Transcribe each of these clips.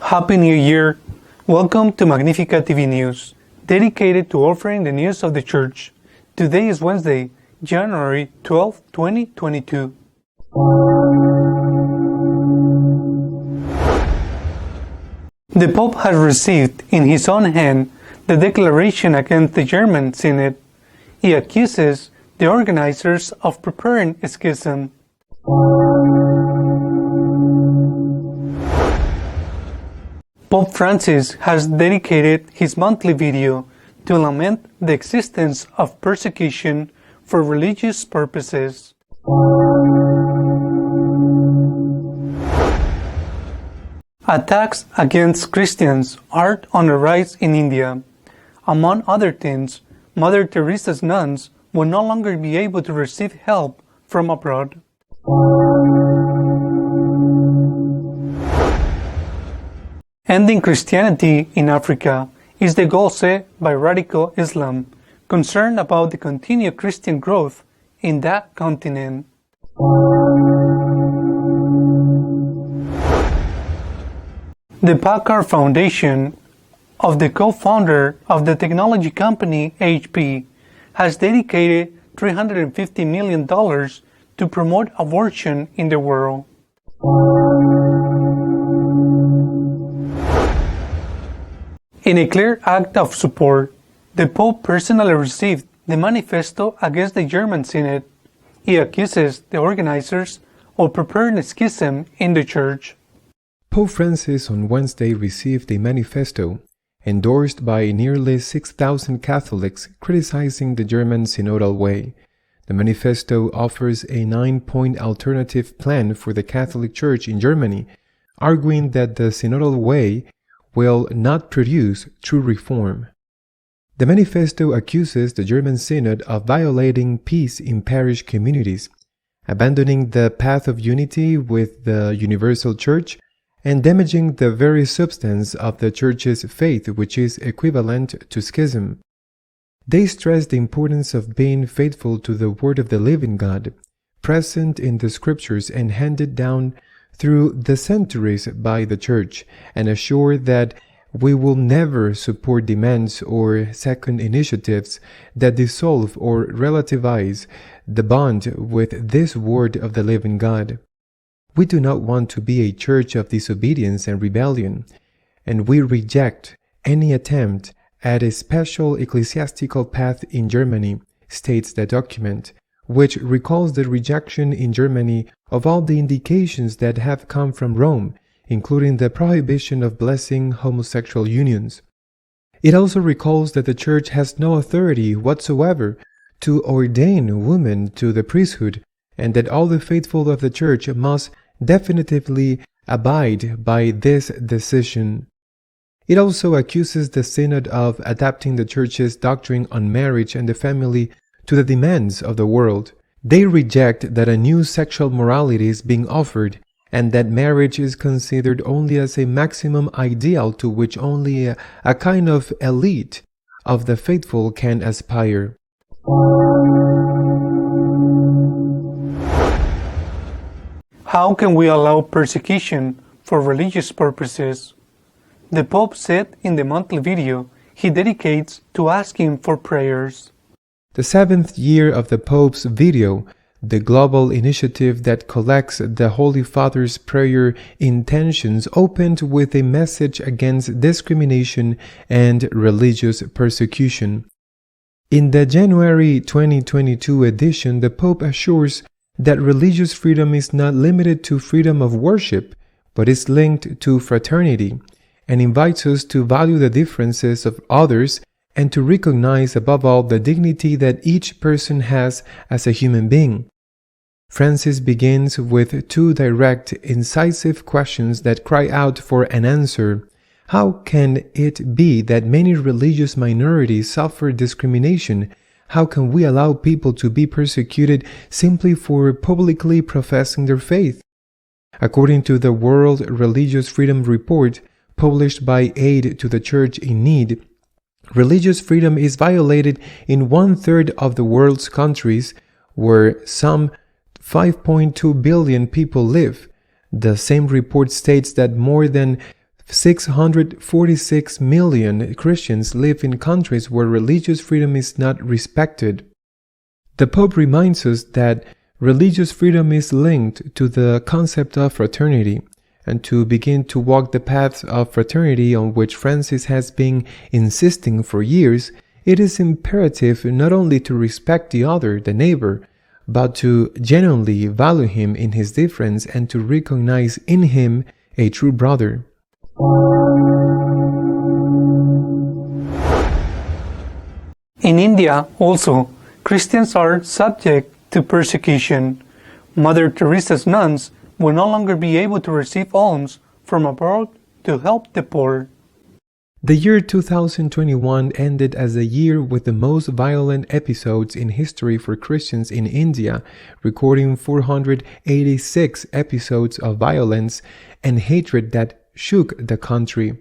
Happy New Year! Welcome to Magnificat TV News, dedicated to offering the news of the Church. Today is Wednesday, January 12, 2022. The Pope has received in his own hand the declaration against the German Synod. He accuses the organizers of preparing a schism. Pope Francis has dedicated his monthly video to lament the existence of persecution for religious purposes. Attacks against Christians are on the rise in India. Among other things, Mother Teresa's nuns will no longer be able to receive help from abroad. Ending Christianity in Africa is the goal set by radical Islam, concerned about the continued Christian growth in that continent. The Packard Foundation, of the co-founder of the technology company HP, has dedicated $350 million to promote abortion in the world. In a clear act of support, the Pope personally received the manifesto against the German Synod. He accuses the organizers of preparing a schism in the Church. Pope Francis on Wednesday received a manifesto endorsed by nearly 6,000 Catholics criticizing the German synodal way. The manifesto offers a 9-point alternative plan for the Catholic Church in Germany, arguing that the synodal way will not produce true reform. The manifesto accuses the German Synod of violating peace in parish communities, abandoning the path of unity with the universal Church, and damaging the very substance of the Church's faith, which is equivalent to schism. They stress the importance of being faithful to the Word of the living God, present in the Scriptures and handed down through the centuries by the Church, and assure that we will never support demands or second initiatives that dissolve or relativize the bond with this Word of the living God. We do not want to be a church of disobedience and rebellion, and we reject any attempt at a special ecclesiastical path in Germany, states the document, which recalls the rejection in Germany of all the indications that have come from Rome, including the prohibition of blessing homosexual unions. It also recalls that the Church has no authority whatsoever to ordain women to the priesthood, and that all the faithful of the Church must definitively abide by this decision. It also accuses the Synod of adapting the Church's doctrine on marriage and the family to the demands of the world. They reject that a new sexual morality is being offered, and that marriage is considered only as a maximum ideal to which only a kind of elite of the faithful can aspire. How can we allow persecution for religious purposes? The Pope said in the monthly video he dedicates to asking for prayers. The 7th year of the Pope's video, the global initiative that collects the Holy Father's prayer intentions, opened with a message against discrimination and religious persecution. In the January 2022 edition, the Pope assures that religious freedom is not limited to freedom of worship, but is linked to fraternity, and invites us to value the differences of others and to recognize above all the dignity that each person has as a human being. Francis begins with 2 direct, incisive questions that cry out for an answer. How can it be that many religious minorities suffer discrimination? How can we allow people to be persecuted simply for publicly professing their faith? According to the World Religious Freedom Report, published by Aid to the Church in Need, religious freedom is violated in 1/3 of the world's countries, where some 5.2 billion people live. The same report states that more than 646 million Christians live in countries where religious freedom is not respected. The Pope reminds us that religious freedom is linked to the concept of fraternity, and to begin to walk the paths of fraternity on which Francis has been insisting for years, it is imperative not only to respect the other, the neighbor, but to genuinely value him in his difference and to recognize in him a true brother. In India, also, Christians are subject to persecution. Mother Teresa's nuns will no longer be able to receive alms from abroad to help the poor. The year 2021 ended as a year with the most violent episodes in history for Christians in India, recording 486 episodes of violence and hatred that shook the country.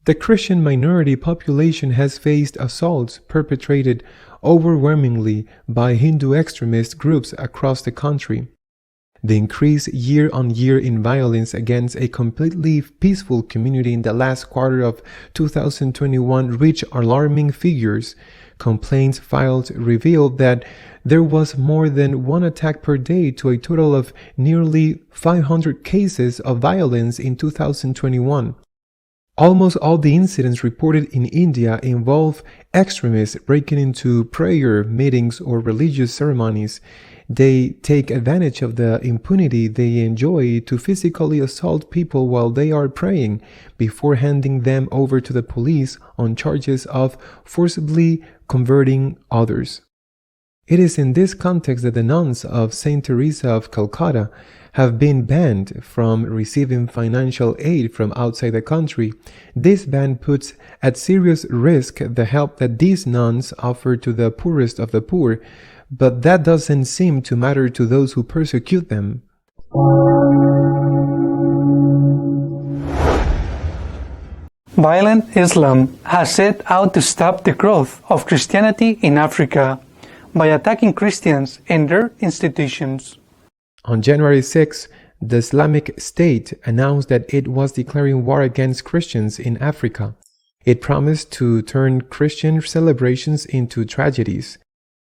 The Christian minority population has faced assaults perpetrated overwhelmingly by Hindu extremist groups across the country. The increase year-on-year in violence against a completely peaceful community in the last quarter of 2021 reached alarming figures. Complaints filed revealed that there was more than one attack per day, to a total of nearly 500 cases of violence in 2021. Almost all the incidents reported in India involve extremists breaking into prayer meetings or religious ceremonies. They take advantage of the impunity they enjoy to physically assault people while they are praying, before handing them over to the police on charges of forcibly converting others. It is in this context that the nuns of St. Teresa of Calcutta have been banned from receiving financial aid from outside the country. This ban puts at serious risk the help that these nuns offer to the poorest of the poor, but that doesn't seem to matter to those who persecute them. Violent Islam has set out to stop the growth of Christianity in Africa by attacking Christians and their institutions. On January 6, the Islamic State announced that it was declaring war against Christians in Africa. It promised to turn Christian celebrations into tragedies.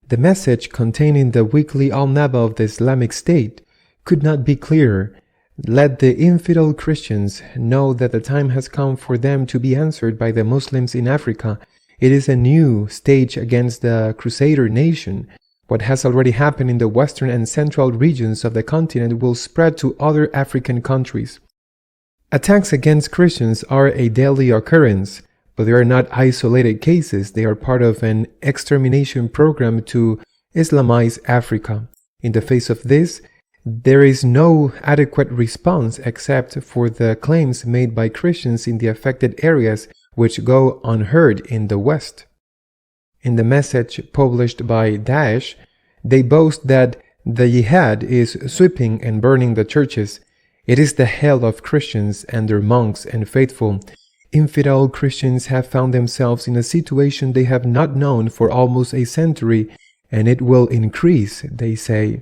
The message contained in the weekly Al-Naba of the Islamic State could not be clearer. Let the infidel Christians know that the time has come for them to be answered by the Muslims in Africa. It is a new stage against the Crusader nation. What has already happened in the western and central regions of the continent will spread to other African countries. Attacks against Christians are a daily occurrence, but they are not isolated cases. They are part of an extermination program to Islamize Africa. In the face of this, there is no adequate response except for the claims made by Christians in the affected areas, which go unheard in the West. In the message published by Daesh, they boast that the jihad is sweeping and burning the churches. It is the hell of Christians and their monks and faithful. Infidel Christians have found themselves in a situation they have not known for almost a century, and it will increase, they say.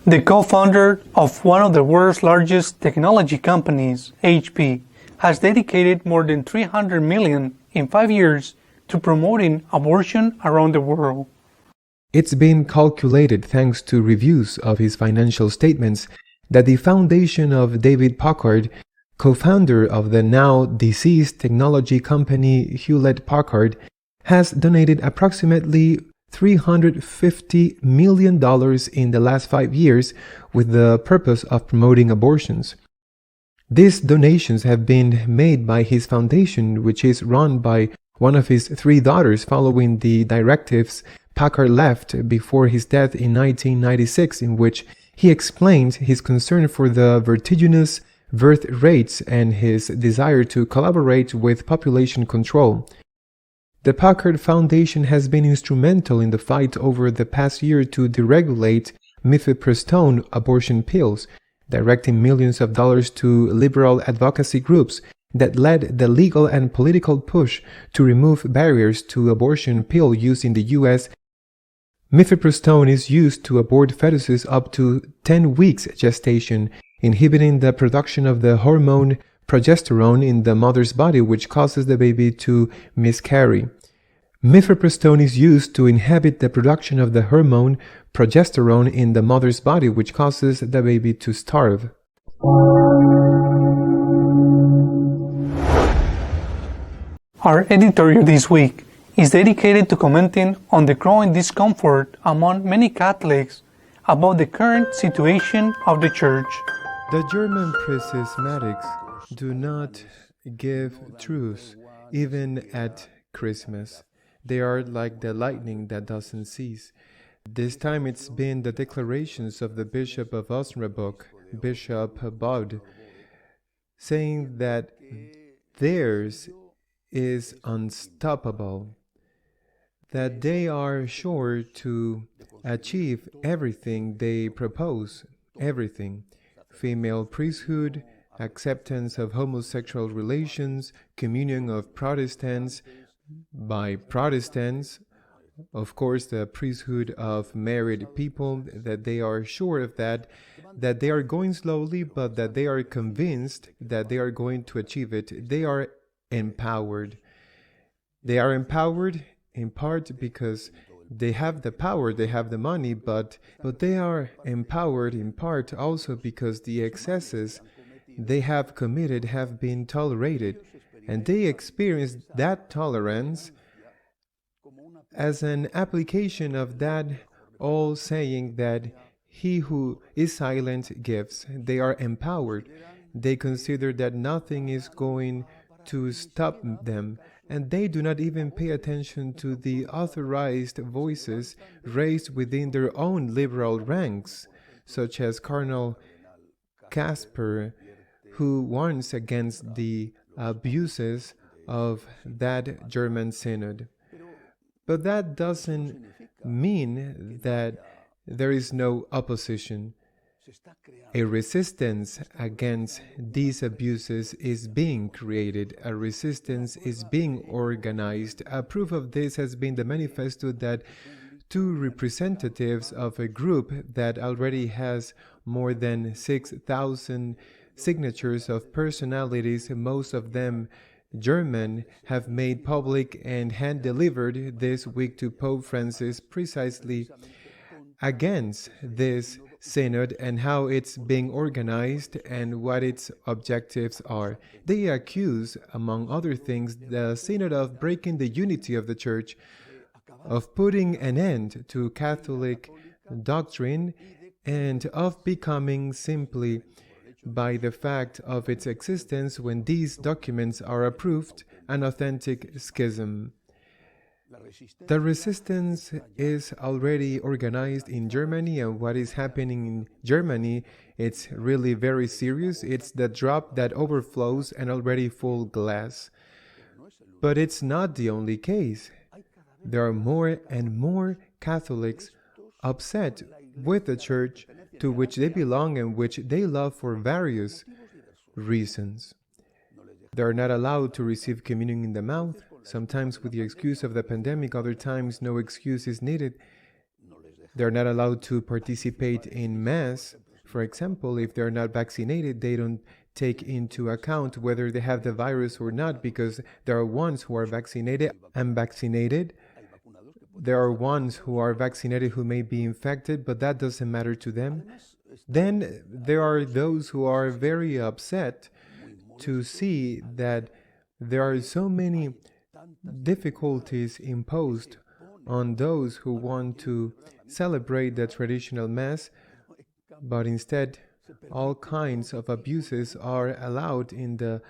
The co-founder of one of the world's largest technology companies, HP, has dedicated more than $300 million in 5 years to promoting abortion around the world. It's been calculated, thanks to reviews of his financial statements, that the foundation of David Packard, co-founder of the now deceased technology company Hewlett-Packard, has donated approximately $350 million in the last 5 years with the purpose of promoting abortions. These donations have been made by his foundation, which is run by one of his 3 daughters following the directives Packard left before his death in 1996, in which he explained his concern for the vertiginous birth rates and his desire to collaborate with population control. The Packard Foundation has been instrumental in the fight over the past year to deregulate mifepristone abortion pills, directing millions of dollars to liberal advocacy groups that led the legal and political push to remove barriers to abortion pill use in the U.S. Mifepristone is used to abort fetuses up to 10 weeks gestation, inhibiting the production of the hormone progesterone in the mother's body, which causes the baby to miscarry. Mifepristone is used to inhibit the production of the hormone progesterone in the mother's body, which causes the baby to starve. Our editorial this week is dedicated to commenting on the growing discomfort among many Catholics about the current situation of the Church. The German prismatics do not give truce, even at Christmas. They are like the lightning that doesn't cease. This time it's been the declarations of the Bishop of Osnabrück, Bishop Bode, saying that theirs is unstoppable, that they are sure to achieve everything they propose, everything. Female priesthood, acceptance of homosexual relations, communion of Protestants by Protestants, of course the priesthood of married people, that they are sure of that they are going slowly, but that they are convinced that they are going to achieve it. They are empowered. They are empowered in part because they have the power, they have the money, but they are empowered in part also because the excesses they have committed have been tolerated, and they experience that tolerance as an application of that old saying that he who is silent gives. They are empowered. They consider that nothing is going to stop them, and they do not even pay attention to the authorized voices raised within their own liberal ranks, such as Cardinal Casper, who warns against the abuses of that German synod. But that doesn't mean that there is no opposition. A resistance against these abuses is being created. A resistance is being organized. A proof of this has been the manifesto that two representatives of a group that already has more than 6,000 signatures of personalities, most of them German, have made public and hand-delivered this week to Pope Francis precisely against this synod and how it's being organized and what its objectives are. They accuse, among other things, the synod of breaking the unity of the Church, of putting an end to Catholic doctrine, and of becoming simply by the fact of its existence when these documents are approved an authentic schism. The resistance is already organized in Germany, and what is happening in Germany, it's really very serious. It's the drop that overflows an already full glass. But it's not the only case. There are more and more Catholics upset with the Church to which they belong and which they love for various reasons. They are not allowed to receive communion in the mouth, sometimes with the excuse of the pandemic, other times no excuse is needed. They're not allowed to participate in Mass. For example, if they're not vaccinated, they don't take into account whether they have the virus or not, because there are ones who are vaccinated and vaccinated. There are ones who are vaccinated who may be infected, but that doesn't matter to them. Then there are those who are very upset to see that there are so many difficulties imposed on those who want to celebrate the traditional Mass, but instead all kinds of abuses are allowed in the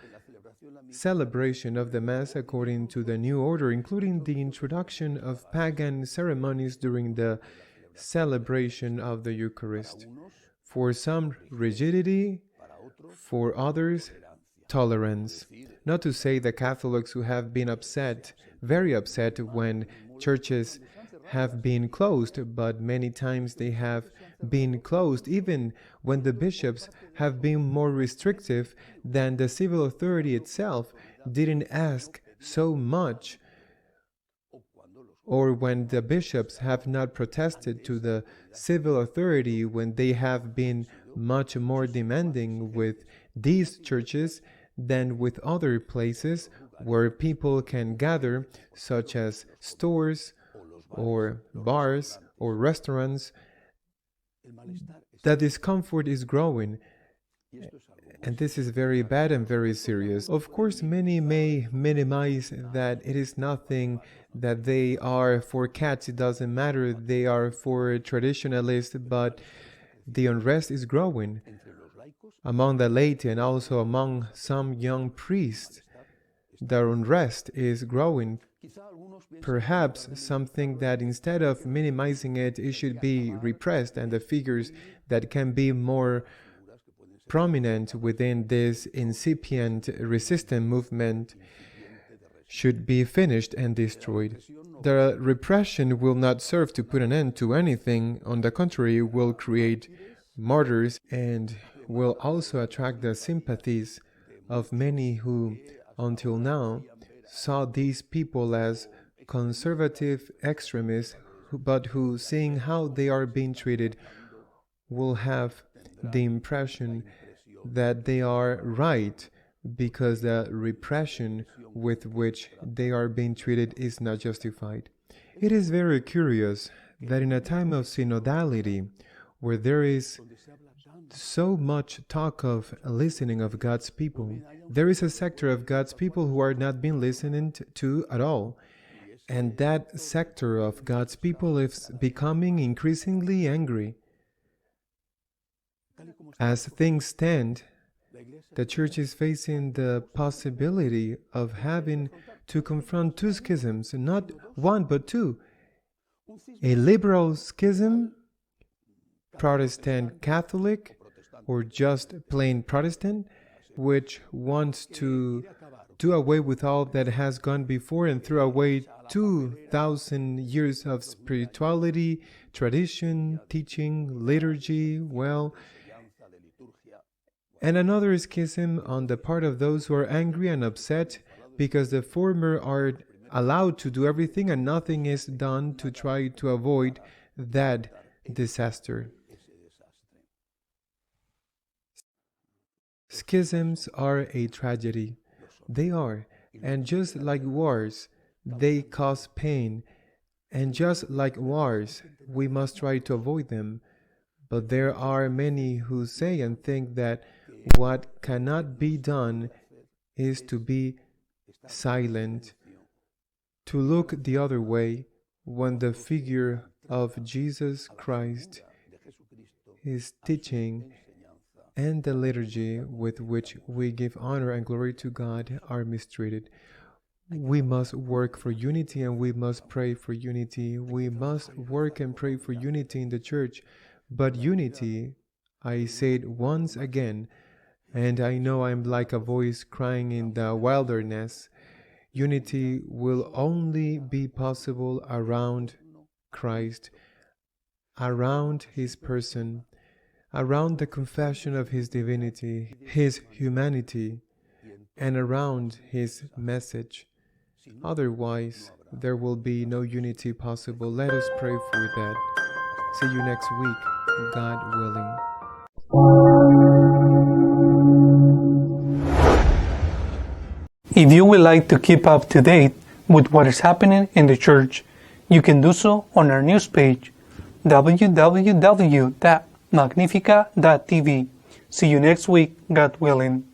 celebration of the Mass according to the new order, including the introduction of pagan ceremonies during the celebration of the Eucharist. For some, rigidity; for others, tolerance. Not to say the Catholics who have been upset, very upset, when churches have been closed, but many times they have been closed even when the bishops have been more restrictive than the civil authority itself, didn't ask so much, or when the bishops have not protested to the civil authority, when they have been much more demanding with these churches than with other places where people can gather, such as stores or bars or restaurants, the discomfort is growing. And this is very bad and very serious. Of course, many may minimize that it is nothing, that they are for cats, it doesn't matter, they are for traditionalists, but the unrest is growing among the laity and also among some young priests. The unrest is growing. Perhaps something that instead of minimizing it, it should be repressed, and the figures that can be more prominent within this incipient resistance movement should be finished and destroyed. The repression will not serve to put an end to anything. On the contrary, it will create martyrs and will also attract the sympathies of many who, until now, saw these people as conservative extremists, but who, seeing how they are being treated, will have the impression that they are right, because the repression with which they are being treated is not justified. It is very curious that in a time of synodality, where there is so much talk of listening of God's people, there is a sector of God's people who are not being listened to at all. And that sector of God's people is becoming increasingly angry. As things stand, the Church is facing the possibility of having to confront two schisms, not one but two. A liberal schism, Protestant Catholic, or just plain Protestant, which wants to do away with all that has gone before and throw away 2,000 years of spirituality, tradition, teaching, liturgy, and another schism on the part of those who are angry and upset because the former are allowed to do everything and nothing is done to try to avoid that disaster. Schisms are a tragedy. They are. And just like wars, they cause pain. And just like wars, we must try to avoid them. But there are many who say and think that what cannot be done is to be silent, to look the other way when the figure of Jesus Christ, His teaching, and the liturgy with which we give honor and glory to God are mistreated. We must work for unity and we must pray for unity. We must work and pray for unity in the Church. But unity, I say it once again, and I know I'm like a voice crying in the wilderness, unity will only be possible around Christ, around His person, around the confession of His divinity, His humanity, and around His message. Otherwise, there will be no unity possible. Let us pray for that. See you next week, God willing. If you would like to keep up to date with what is happening in the Church, you can do so on our news page, www.magnificat.tv. See you next week, God willing.